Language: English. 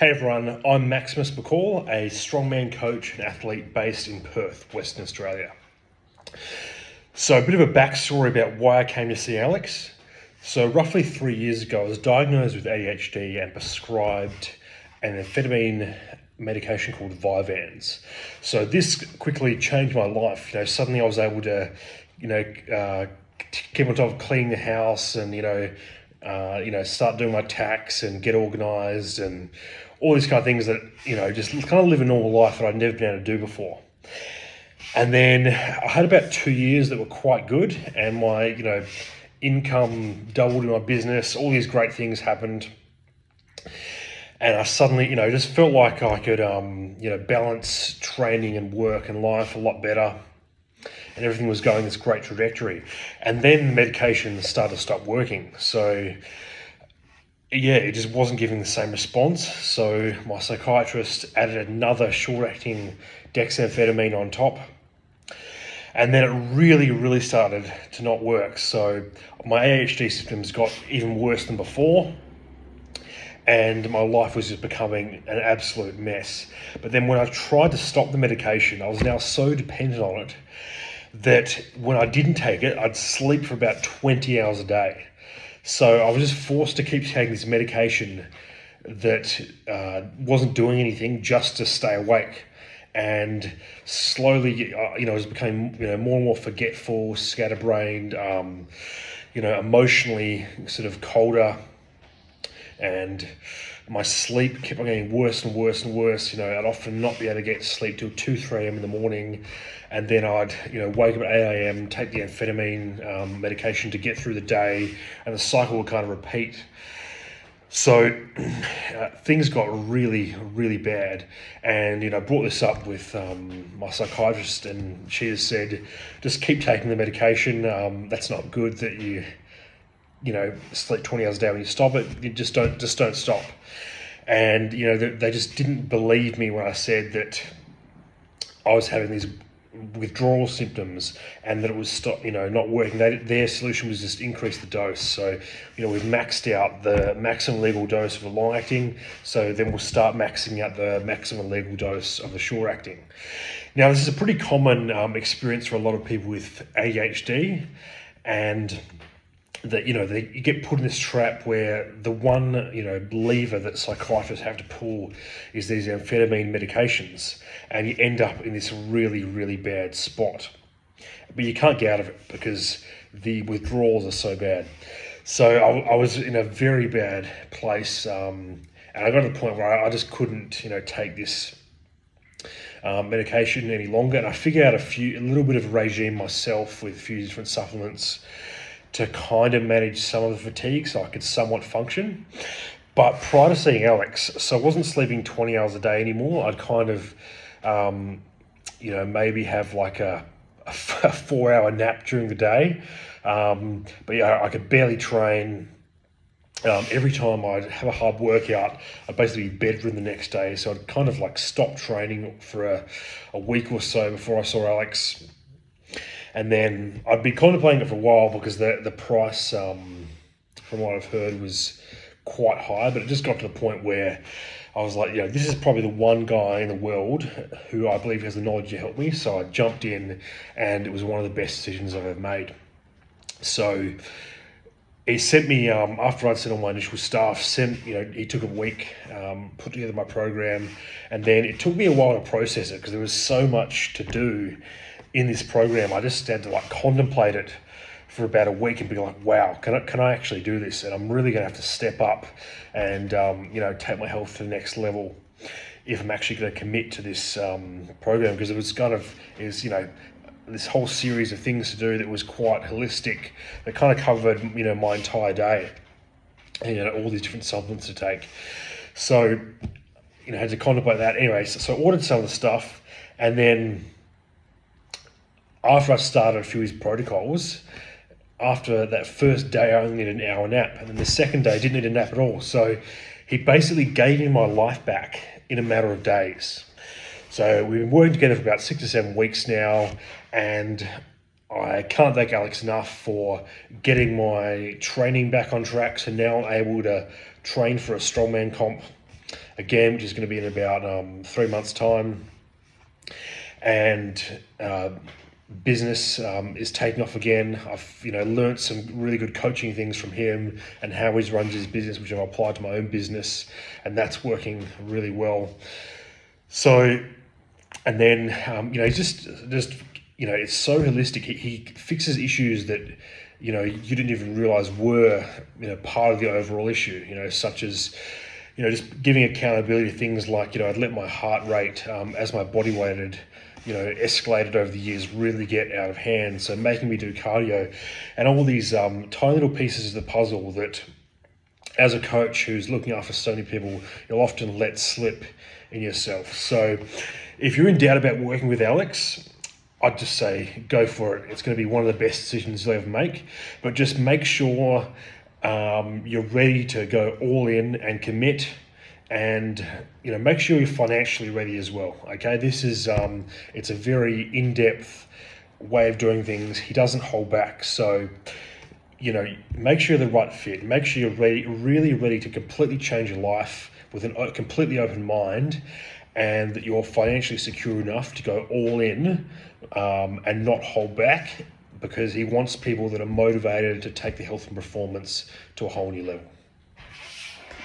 Hey everyone, I'm Mccall, a strongman coach and athlete based in Perth, Western Australia. So a bit of a backstory about why I came to see Alex. So roughly 3 years ago, I was diagnosed with ADHD and prescribed an amphetamine medication called Vyvanse. So this quickly changed my life. Suddenly I was able to, keep on top of cleaning the house and, start doing my tax and get organised and all these kind of things that, just kind of live a normal life that I'd never been able to do before. And then I had about 2 years that were quite good, and my, income doubled in my business. All these great things happened. And I suddenly, just felt like I could, balance training and work and life a lot better. And everything was going this great trajectory. And then the medication started to stop working. So, yeah, it just wasn't giving the same response. So my psychiatrist added another short-acting dexamphetamine on top. And then it really started to not work. So my ADHD symptoms got even worse than before. And my life was just becoming an absolute mess. But then when I tried to stop the medication, I was now so dependent on it that when I didn't take it, I'd sleep for about 20 hours a day. So I was just forced to keep taking this medication that wasn't doing anything just to stay awake. And slowly, I was becoming, more and more forgetful, scatterbrained, emotionally sort of colder. And my sleep kept on getting worse and worse and worse. I'd often not be able to get to sleep till 2, 3 a.m. in the morning. And then I'd, wake up at 8 a.m., take the amphetamine medication to get through the day. And the cycle would kind of repeat. So things got really bad. And, I brought this up with my psychiatrist, and she has said, just keep taking the medication. That's not good that you sleep 20 hours a day when you stop it. You just don't stop. And, they just didn't believe me when I said that I was having these withdrawal symptoms and that it was not working. Their solution was just increase the dose. So, we've maxed out the maximum legal dose of the long acting. So then we'll start maxing out the maximum legal dose of the short acting. Now, this is a pretty common experience for a lot of people with ADHD, and that, you get put in this trap where the one, lever that psychiatrists have to pull is these amphetamine medications, and you end up in this really bad spot. But you can't get out of it because the withdrawals are so bad. So I was in a very bad place, and I got to the point where I just couldn't, take this medication any longer. And I figured out a little bit of a regime myself with a few different supplements to kind of manage some of the fatigue so I could somewhat function. But prior to seeing Alex, so I wasn't sleeping 20 hours a day anymore. I'd kind of, maybe have like a 4-hour nap during the day. But yeah, I could barely train. Every time I'd have a hard workout, I'd basically be bedridden the next day. So I'd kind of like stop training for a week or so before I saw Alex. And then I'd been contemplating it for a while because the price, from what I've heard, was quite high. But it just got to the point where I was like, this is probably the one guy in the world who I believe has the knowledge to help me. So I jumped in, and it was one of the best decisions I've ever made. So he sent me, after I'd sent all my initial stuff, he took a week, put together my program, and then it took me a while to process it because there was so much to do in this program. I just had to contemplate it for about a week and be like, wow, can I actually do this? And I'm really going to have to step up and, take my health to the next level if I'm actually going to commit to this program, because it was this whole series of things to do that was quite holistic, that kind of covered, my entire day, and, all these different supplements to take. So, I had to contemplate that. Anyway, so I ordered some of the stuff, and then after I started a few of his protocols, after that first day, I only needed an hour nap. And then the second day, I didn't need a nap at all. So he basically gave me my life back in a matter of days. So we've been working together for about 6 to 7 weeks now. And I can't thank Alex enough for getting my training back on track. So now I'm able to train for a strongman comp. again, which is going to be in about 3 months' time. And business is taking off again. I've learned some really good coaching things from him and how he runs his business, which I've applied to my own business, and that's working really well. So, and then he's just it's so holistic. He fixes issues that you didn't even realize were part of the overall issue. Such as just giving accountability to things like I'd let my heart rate as my body weight had escalated over the years really get out of hand. So making me do cardio and all these tiny little pieces of the puzzle that, as a coach who's looking after so many people, you'll often let slip in yourself. So if you're in doubt about working with Alex, I'd just say go for it. It's going to be one of the best decisions you'll ever make, but just make sure you're ready to go all in and commit, and make sure you're financially ready as well. Okay, this is it's a very in-depth way of doing things. He doesn't hold back, so make sure you're the right fit. Make sure you're ready, really ready to completely change your life with a completely open mind, and that you're financially secure enough to go all in and not hold back, because he wants people that are motivated to take their health and performance to a whole new level.